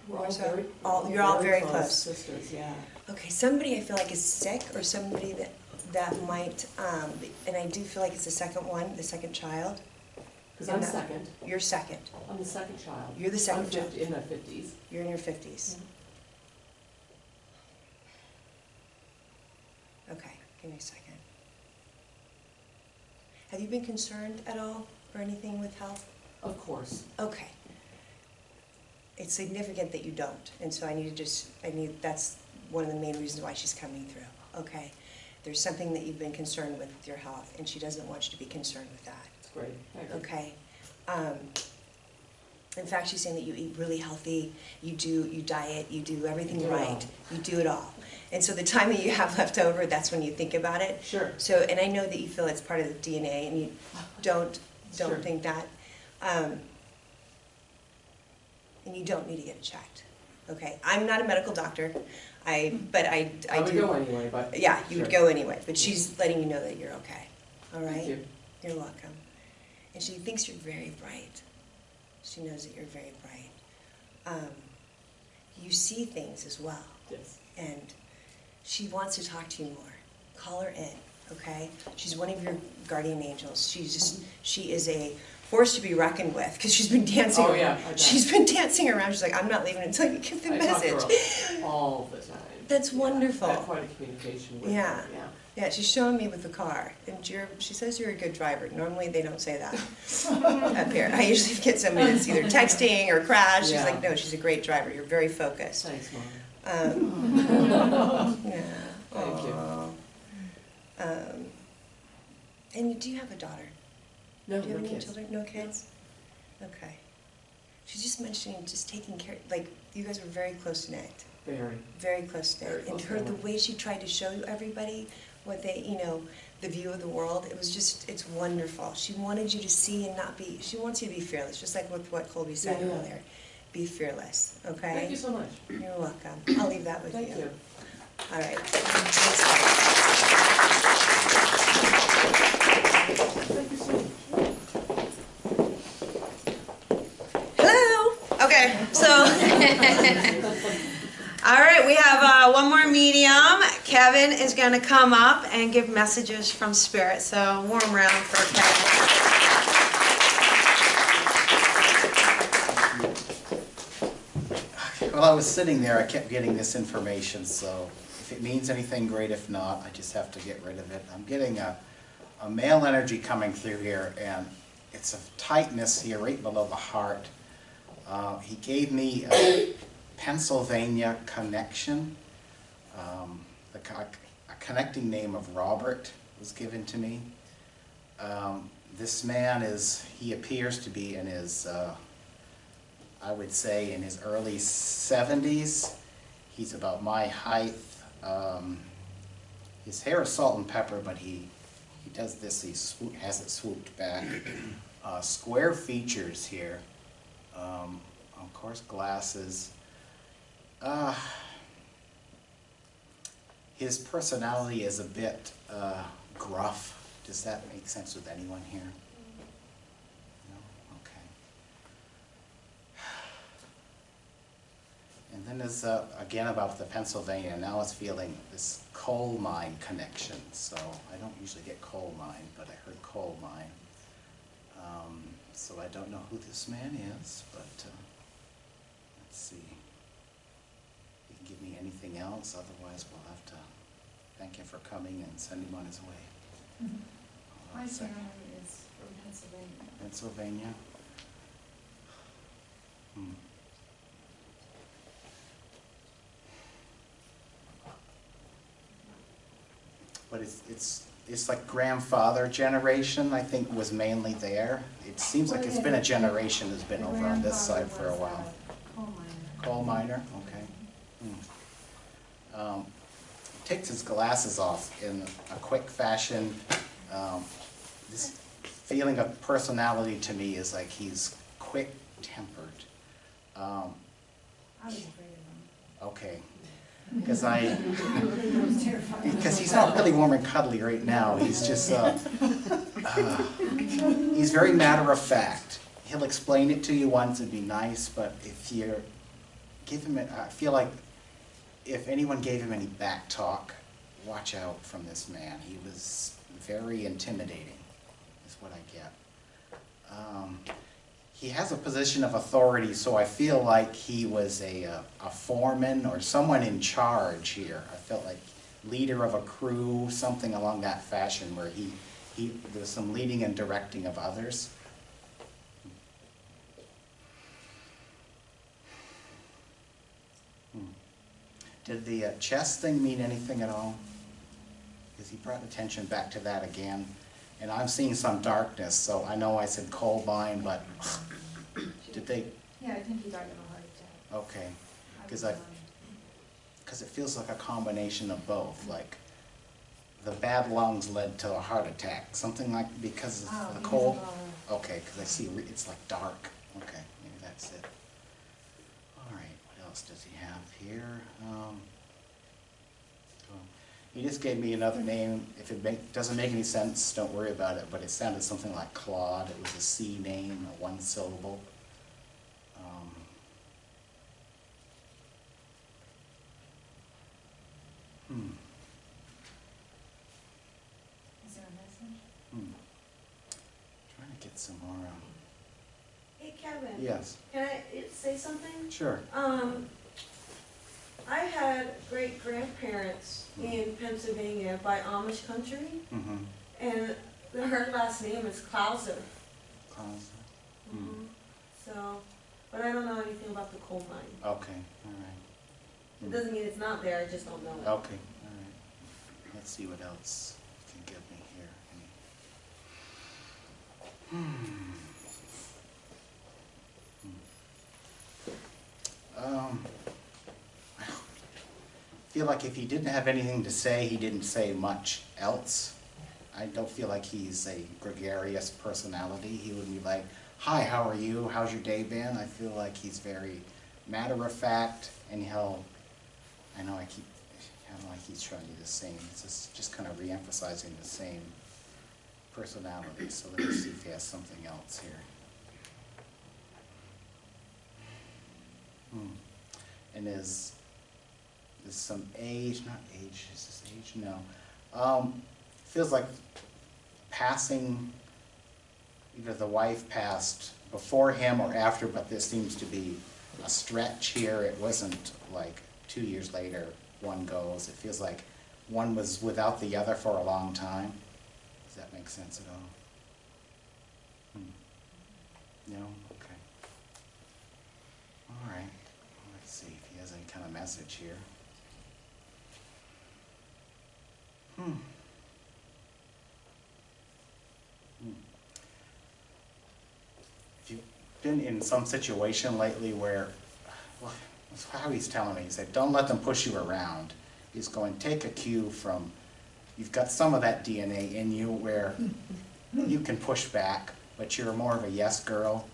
We're all So, very, you're all very close. sisters, yeah. Okay, somebody I feel like is sick, or somebody that might, and I do feel like it's the second one, the second child. Because I'm second. You're second. I'm the second child. You're the second I'm child. in my 50s. You're in your 50s. Okay, give me a second. Have you been concerned at all or anything with health? Of course. Okay. It's significant that you don't, and so that's one of the main reasons why she's coming through, okay? There's something that you've been concerned with your health, and she doesn't want you to be concerned with that, It's great. Thank you. okay? In fact, she's saying that you eat really healthy, you diet, you do everything You do it right, all. you do it all. And so the time that you have left over, that's when you think about it. Sure. So, and I know that you feel it's part of the DNA, and you don't Sure. think that. And you don't need to get it checked, okay? I'm not a medical doctor, but I I would do. go anyway, but. Yeah, you would Sure. go anyway, but she's letting you know that you're okay, all right? Thank you. You're welcome. And she thinks you're very bright. She knows that you're very bright. You see things as well, Yes. and she wants to talk to you more. Call her in, okay? She's one of your guardian angels. She is a force to be reckoned with, because she's been dancing Oh, around. yeah, I bet. She's been dancing around. She's like, I'm not leaving until you give the I talk to message. her all the time. That's wonderful. I have quite a communication with Yeah. her, yeah. Yeah, she's showing me with the car, and she says you're a good driver. Normally, they don't say that up here. I usually get somebody that's either texting or crashed. She's Yeah. like, no, she's a great driver. You're very focused. Thanks, Mom. Yeah. Thank you. Aw. And do you have a daughter? No, Do you have no any kids. children? No kids? Okay. She's just mentioning just taking care, like, you guys were very close knit. Very. Very close knit. Very And close her, the family. way she tried to show everybody what they, the view of the world, it's wonderful. She wanted you to see and not be, she wants you to be fearless, just like with what Colby said Yeah, yeah. earlier. Be fearless, okay? Thank you so much. You're welcome. I'll leave that with you. Thank you. All right. Thank you so much. Hello. Okay, so. All right, we have one more medium. Kevin is going to come up and give messages from Spirit. So warm round for Kevin. While I was sitting there, I kept getting this information, so if it means anything, great. If not, I just have to get rid of it. I'm getting a male energy coming through here, and it's a tightness here right below the heart. He gave me a Pennsylvania connection. A connecting name of Robert was given to me. This man he appears to be in his, I would say in his early 70s. He's about my height. His hair is salt and pepper, but he does this, has it swooped back. Square features here. Of course, glasses. His personality is a bit gruff. Does that make sense with anyone here? No? Okay. And then there's, again, about the Pennsylvania, now it's feeling this coal mine connection. So I don't usually get coal mine, but I heard coal mine. So I don't know who this man is, but let's see. You can give me anything else, otherwise we'll have to thank him for coming and send him on his way. Hold on My a second. family is from Pennsylvania. Pennsylvania. Hmm. But it's like grandfather generation, I think, was mainly there. It seems like it's been a generation that's been over on this side for a while. Coal miner, okay. Takes his glasses off in a quick fashion. This feeling of personality to me is like he's quick-tempered. I was afraid of Okay, because I, him. It was terrifying. because he's not really warm and cuddly right now. He's just, he's very matter of fact. He'll explain it to you once, it'd be nice, but if you give him, I feel like if anyone gave him any back talk, watch out from this man. He was very intimidating, is what I get. He has a position of authority, so I feel like he was a foreman or someone in charge here. I felt like leader of a crew, something along that fashion, where there was some leading and directing of others. Did the chess thing mean anything at all? Because he brought attention back to that again. And I'm seeing some darkness, so I know I said coal mine, but did they? Yeah, I think he died of a heart attack. Okay, was, because it feels like a combination of both, like the bad lungs led to a heart attack, something like because of the cold? Okay, because I see it's like dark. Okay, maybe that's it. All right, what else does he have here? He just gave me another name. If it doesn't make any sense, don't worry about it, but it sounded something like Claude. It was a C name, a one syllable. Is there a message? Trying to get some more. Hey, Kevin. Yes, Can I say something? sure. I had great grandparents in Pennsylvania by Amish country, Mm-hmm. and her last name is Clauser. So, but I don't know anything about the coal mine. Okay, all right. It doesn't mean it's not there, I just don't know it. Okay, all right. Let's see what else you can give me here. I feel like if he didn't have anything to say, he didn't say much else. I don't feel like he's a gregarious personality. He would be like, hi, how are you? How's your day been? I feel like he's very matter of fact, and I know I don't like he's showing you the same. It's just kind of re-emphasizing the same personality. So let me see if he has something else here. And there's some age, not age, is this age? No. Feels like passing, either the wife passed before him or after, but there seems to be a stretch here. It wasn't like 2 years later, one goes. It feels like one was without the other for a long time. Does that make sense at all? No? Okay. All right. Let's see if he has any kind of message here. If you've been in some situation lately where, well, that's how he's telling me, he said, don't let them push you around. He's going, take a cue from, you've got some of that DNA in you where you can push back, but you're more of a yes girl.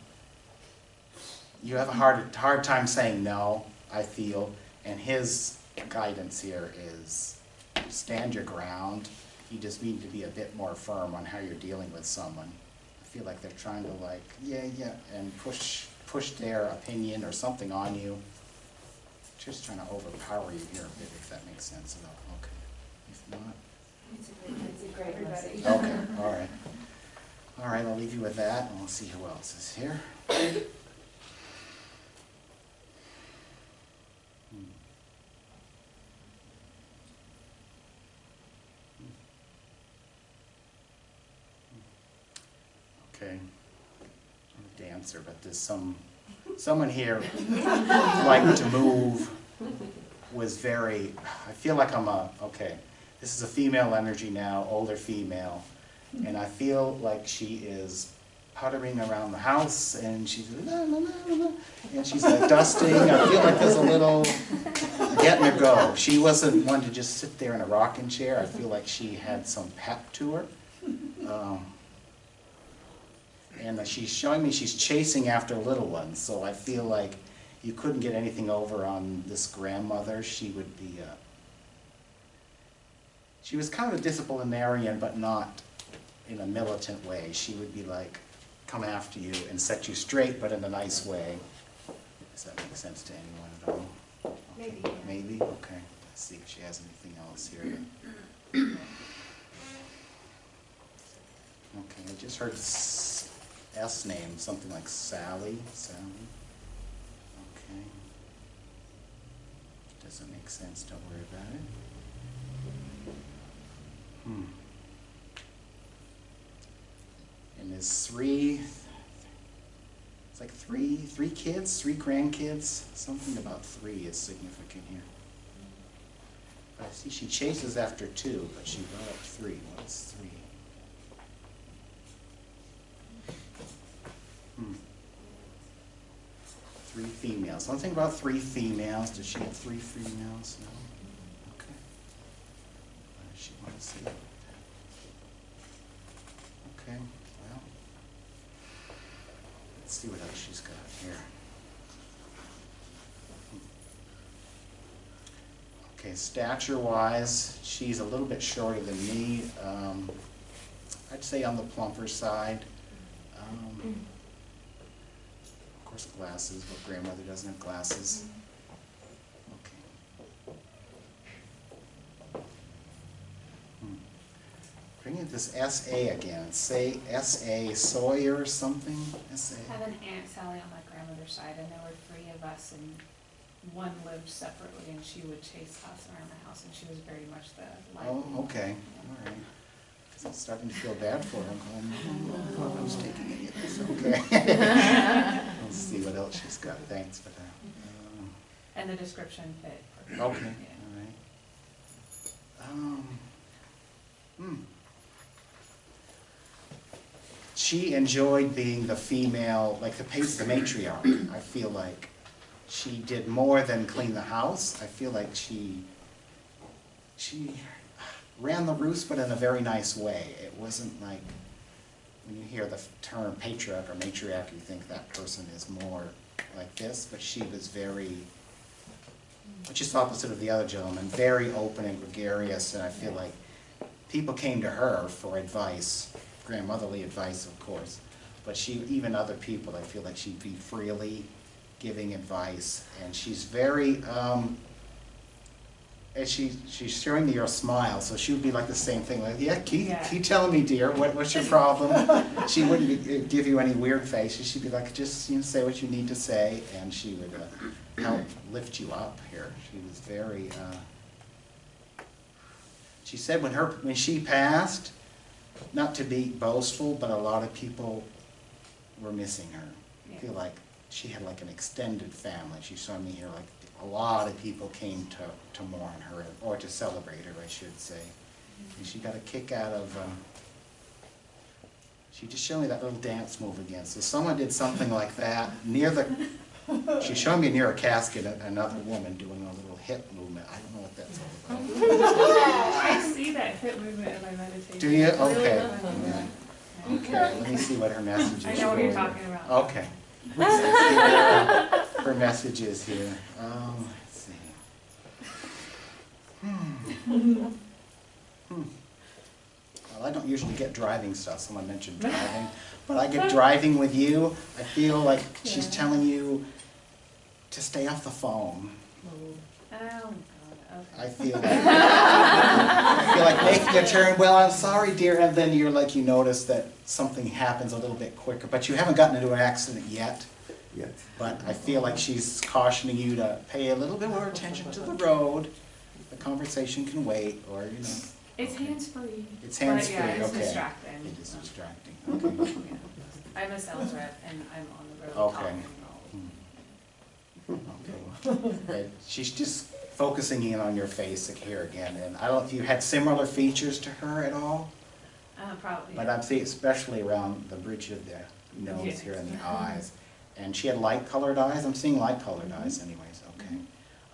You have a hard time saying no, I feel, and his guidance here is stand your ground. you just need to be a bit more firm on how you're dealing with someone. I feel like they're trying to like, yeah, and push their opinion or something on you. Just trying to overpower you here a bit, if that makes sense at all. Okay. If not, It's a great message. okay, all right. All right, I'll leave you with that, and we'll see who else is here. Okay, I'm a dancer, but there's someone here like to move, was very, I feel like okay, this is a female energy now, older female, and I feel like she is puttering around the house, and she's, and she's like dusting. I feel like there's a little getting her go. She wasn't one to just sit there in a rocking chair. I feel like she had some pep to her. And she's showing me she's chasing after little ones, so I feel like you couldn't get anything over on this grandmother. She would be, she was kind of a disciplinarian, but not in a militant way. She would be like, come after you and set you straight, but in a nice way. Does that make sense to anyone at all? Okay. Maybe. Maybe? Okay. Let's see if she has anything else here. Okay, I just heard S name, something like Sally. Sally. Okay. Doesn't make sense, don't worry about it. And there's it's like three kids, 3 grandkids. Something about 3 is significant here. I see she chases after 2, but she brought up 3. What's 3? 3 females. Something about 3 females. Does she have 3 females? No? Okay. What does she want to say about that? Okay, well, let's see what else she's got here. Okay, stature-wise, she's a little bit shorter than me. I'd say on the plumper side. Of course, glasses, but grandmother doesn't have glasses. Okay. Bring in this S.A. again. Say S.A. Sawyer or something? S.A. I have an Aunt Sally on my grandmother's side, and there were 3 of us, and one lived separately, and she would chase us around the house, and she was very much the light. Oh, okay, all right. Because I'm starting to feel bad for her. I'm going, who's taking any of this? Okay. Let's see what else she's got. Thanks for that. And the description fit. Okay, all right. She enjoyed being the female, like the matriarch. I feel like she did more than clean the house. I feel like she ran the roost, but in a very nice way. It wasn't like, when you hear the term patriarch or matriarch, you think that person is more like this, but she was very, just opposite of the other gentleman, very open and gregarious, and I feel like people came to her for advice, grandmotherly advice, of course, but even other people, I feel like she'd be freely giving advice, and she's very, and she's showing me your smile, so she would be like the same thing, like, yeah, keep telling me, dear, what's your problem? She wouldn't give you any weird faces. She'd be like, just say what you need to say, and she would help lift you up here. She was very, she said when she passed, not to be boastful, but a lot of people were missing her. I feel like she had like an extended family. She saw me here, like a lot of people came to mourn her, or to celebrate her, I should say. And she got a kick out of, she just showed me that little dance move again. So someone did something like that near she showed me near a casket, another woman doing a little hip movement. I don't know what that's all about. I see that hip movement in my meditation. Do you? Okay. Yeah. Okay, let me see what her message is. I know what you're talking about. Okay. Let's see what her message is here. Let's see. I don't usually get driving stuff, someone mentioned driving, but I get driving with you, I feel like she's telling you to stay off the phone. Oh, God, I okay. feel like, I feel like making a turn, well, I'm sorry, dear, and then you're like, you notice that something happens a little bit quicker, but you haven't gotten into an accident yet. But I feel like she's cautioning you to pay a little bit more attention to the road. The conversation can wait, or, you know. It's hands-free. It's hands-free, But yeah, it's okay. distracting. It is distracting, okay. Yeah. I'm a sales rep and I'm on the road Okay. talking all. Okay. But she's just focusing in on your face here again, and I don't know if you had similar features to her at all, Probably. but I'd say especially around the bridge of the nose Yes. here and the eyes. And she had light-colored eyes? I'm seeing light-colored eyes anyways, okay.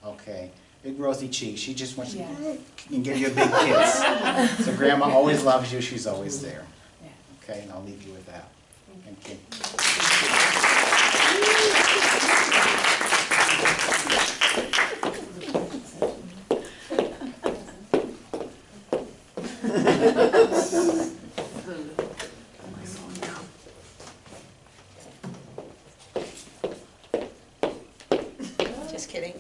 Okay. Big rosy cheeks, she just wants to and give you a big kiss. So Grandma always loves you, she's always there. Yeah. Okay, and I'll leave you with that. Thank you. Just kidding.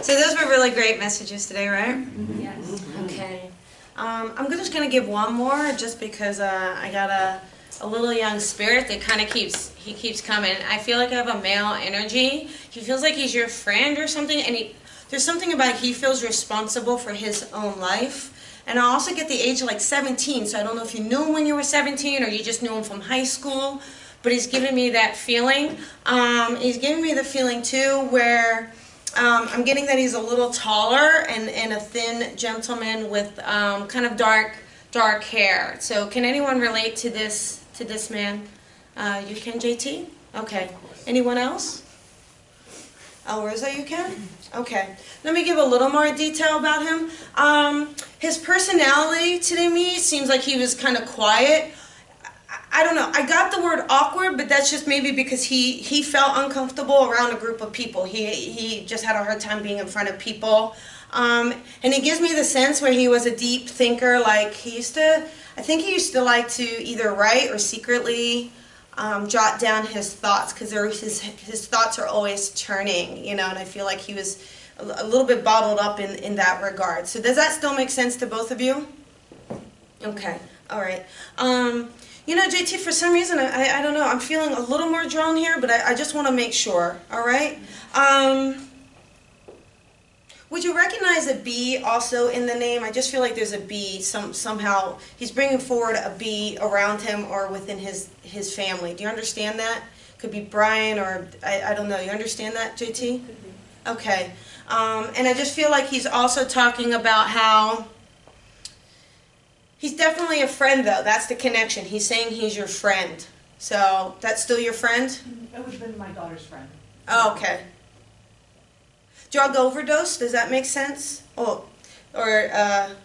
So those were really great messages today, right? Yes. Okay. I'm just going to give one more just because I got a little young spirit that kind of keeps coming. I feel like I have a male energy. He feels like he's your friend or something, and there's something about he feels responsible for his own life. And I also get the age of like 17, so I don't know if you knew him when you were 17 or you just knew him from high school, but he's giving me that feeling. He's giving me the feeling too where I'm getting that he's a little taller and a thin gentleman with kind of dark hair. So can anyone relate to this man? You can, JT? Okay. Anyone else? Oh, Rosa, you can? Okay. Let me give a little more detail about him. His personality to me seems like he was kind of quiet. I don't know. I got the word awkward, but that's just maybe because he felt uncomfortable around a group of people. He just had a hard time being in front of people. And it gives me the sense where he was a deep thinker. Like I think he used to like to either write or secretly jot down his thoughts, because his thoughts are always churning, you know, and I feel like he was a little bit bottled up in that regard. So does that still make sense to both of you? Okay, all right. You know, JT, for some reason, I don't know, I'm feeling a little more drawn here, but I just want to make sure, all right? Would you recognize a B also in the name? I just feel like there's a B somehow. He's bringing forward a B around him or within his family. Do you understand that? Could be Brian or, I don't know. You understand that, JT? Could be. Okay. And I just feel like he's also talking about how he's definitely a friend, though. That's the connection. He's saying he's your friend. So that's still your friend? It would have been my daughter's friend. Oh, okay. Drug overdose, does that make sense? Oh, or, I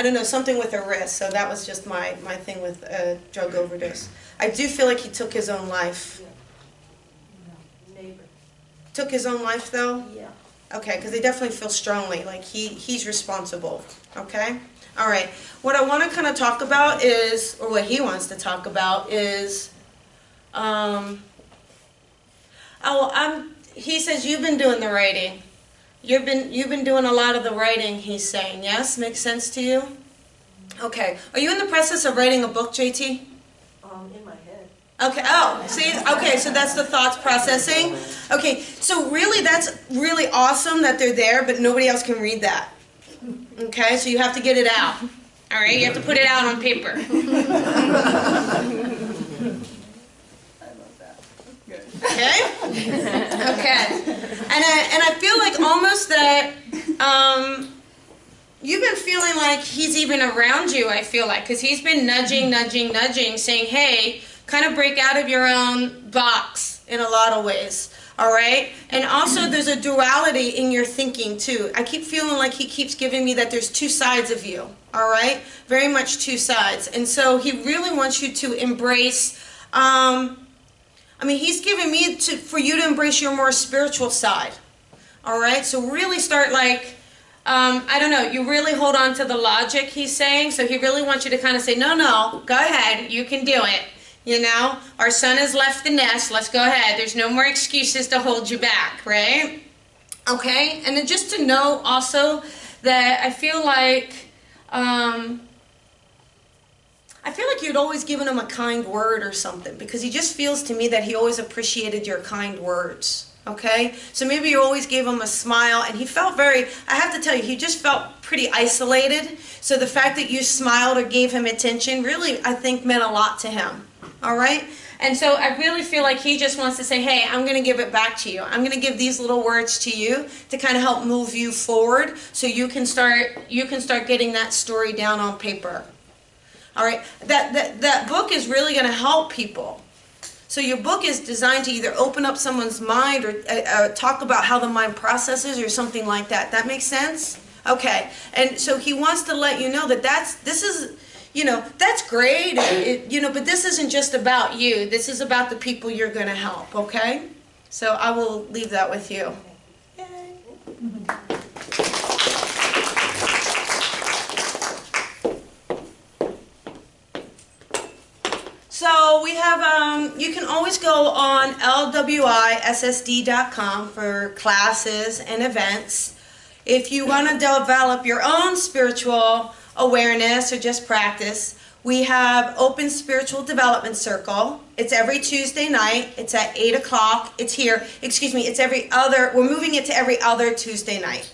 don't know, something with a wrist. So that was just my thing with drug overdose. I do feel like he took his own life. Neighbor. Took his own life, though? Yeah. Okay, because they definitely feel strongly, like he's responsible, okay? All right, what I want to kind of talk about is, or what he wants to talk about is, he says you've been doing the writing. You've been doing a lot of the writing, he's saying, yes? Makes sense to you? Okay, are you in the process of writing a book, JT? In my head. Okay, oh, see, okay, so that's the thoughts processing. Okay, so really that's really awesome that they're there, but nobody else can read that. Okay, so you have to get it out. All right, you have to put it out on paper. Okay? Okay. And I feel like almost that you've been feeling like he's even around you, I feel like, because he's been nudging, saying, hey, kind of break out of your own box in a lot of ways. All right? And also there's a duality in your thinking too. I keep feeling like he keeps giving me that there's two sides of you. All right? Very much two sides. And so he really wants you to embrace, he's giving me for you to embrace your more spiritual side. All right? So really start like I don't know, you really hold on to the logic he's saying, so he really wants you to kind of say, no, no, go ahead, you can do it. You know, our son has left the nest, let's go ahead. There's no more excuses to hold you back, right? Okay, and then just to know also that I feel like you'd always given him a kind word or something, because he just feels to me that he always appreciated your kind words. Okay, so maybe you always gave him a smile, and he felt very, I have to tell you, he just felt pretty isolated. So the fact that you smiled or gave him attention really, I think, meant a lot to him. All right, and so I really feel like he just wants to say, hey, I'm going to give it back to you. I'm going to give these little words to you to kind of help move you forward, so you can start getting that story down on paper. All right, that book is really going to help people. So your book is designed to either open up someone's mind or talk about how the mind processes or something like that. That makes sense? Okay. And so he wants to let you know that this is, you know, that's great, you know, but this isn't just about you. This is about the people you're going to help, okay? So I will leave that with you. Yay. So we have, you can always go on lwissd.com for classes and events. If you want to develop your own spiritual awareness or just practice, we have Open Spiritual Development Circle. It's every Tuesday night. It's at 8 o'clock. It's here. Excuse me, it's we're moving it to every other Tuesday night.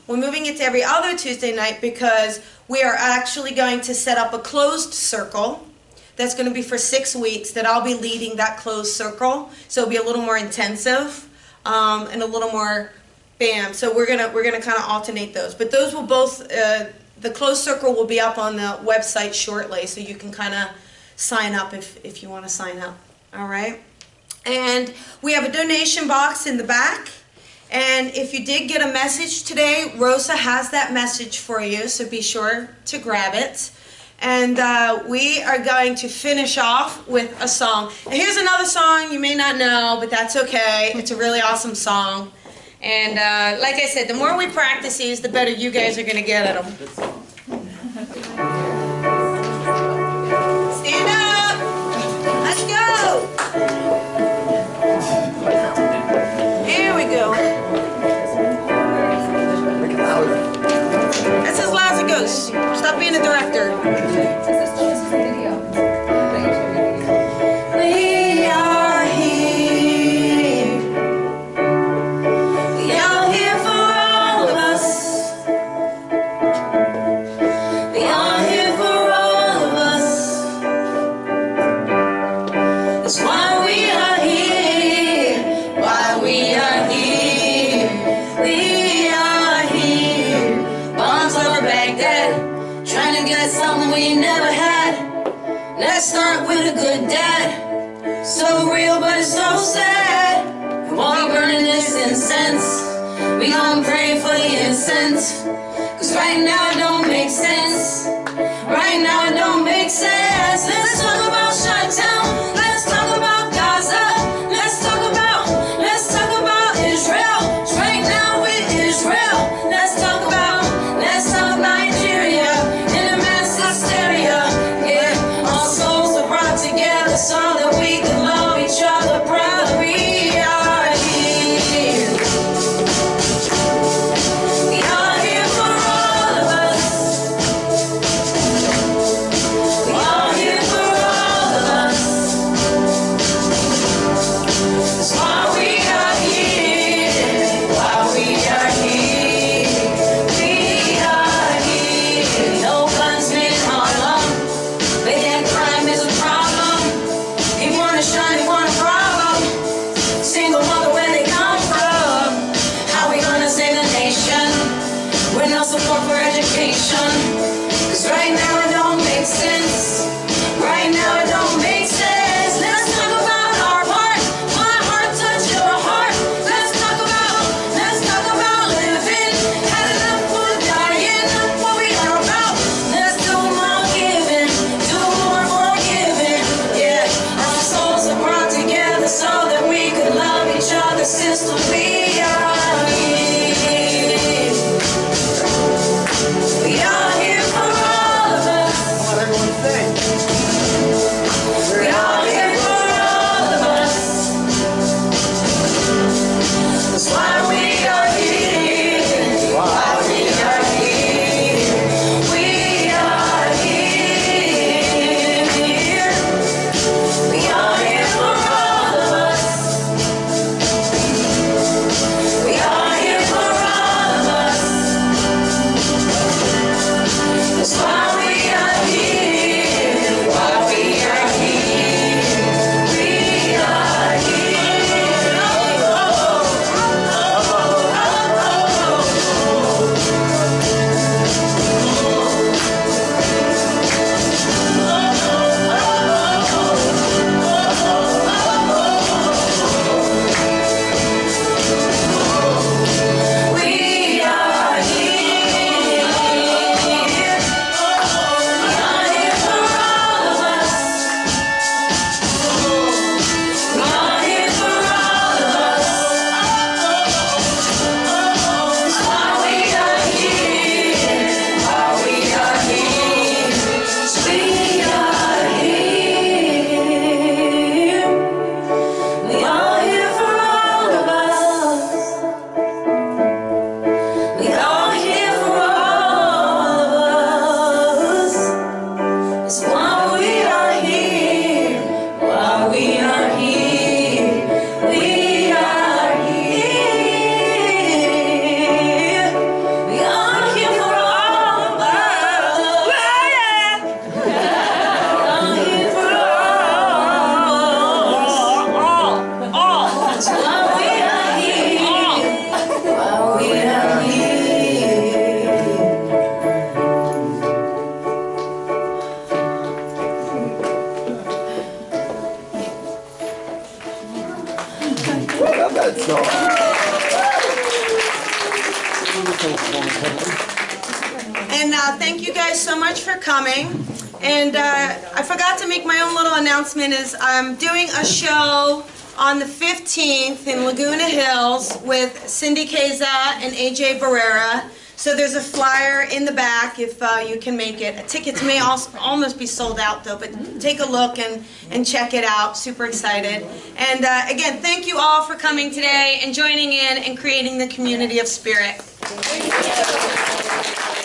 We're moving it to every other Tuesday night because we are actually going to set up a closed circle. That's going to be for 6 weeks that I'll be leading that closed circle. So it'll be a little more intensive and a little more bam. So we're gonna kind of alternate those. But those will both, the closed circle will be up on the website shortly, so you can kind of sign up if you want to sign up. All right. And we have a donation box in the back. And if you did get a message today, Rosa has that message for you, so be sure to grab it. And we are going to finish off with a song. And here's another song you may not know, but that's okay. It's a really awesome song. And like I said, the more we practice these, the better you guys are going to get at them. Stand up. Let's go. Here we go. That's as loud as it goes. Stop being a director. We are here. We are here for all of us. We are here for all of us. That's why we are here. Why we are here. We are here. Bombs over Baghdad, trying to get something we never had. Let's start with a good dad. So real, but it's so sad. And while we're burning this incense, we gon' pray for the incense. Cause right now it don't make sense. Right now it don't make sense. Let's talk about Chi-Town. Let's talk about Gaza. Let's talk about Israel. It's right now with Israel. Let's talk about Nigeria in a mass hysteria. Yeah, all souls are brought together so that we can love each other proudly. We are here. We are here for all of us. We are here for all of us. That's why we are here. Why we are here. We are here. No guns in Harlem. But that crime is a problem. People love that song. And thank you guys so much for coming. And I forgot to make my own little announcement is I'm doing a show on the 15th in Laguna Hills with Cindy Keza and AJ Barrera. So there's a flyer in the back if you can make it. Tickets may also almost be sold out though, but take a look and check it out. Super excited. And again, thank you all for coming today and joining in and creating the community of spirit. Thank you.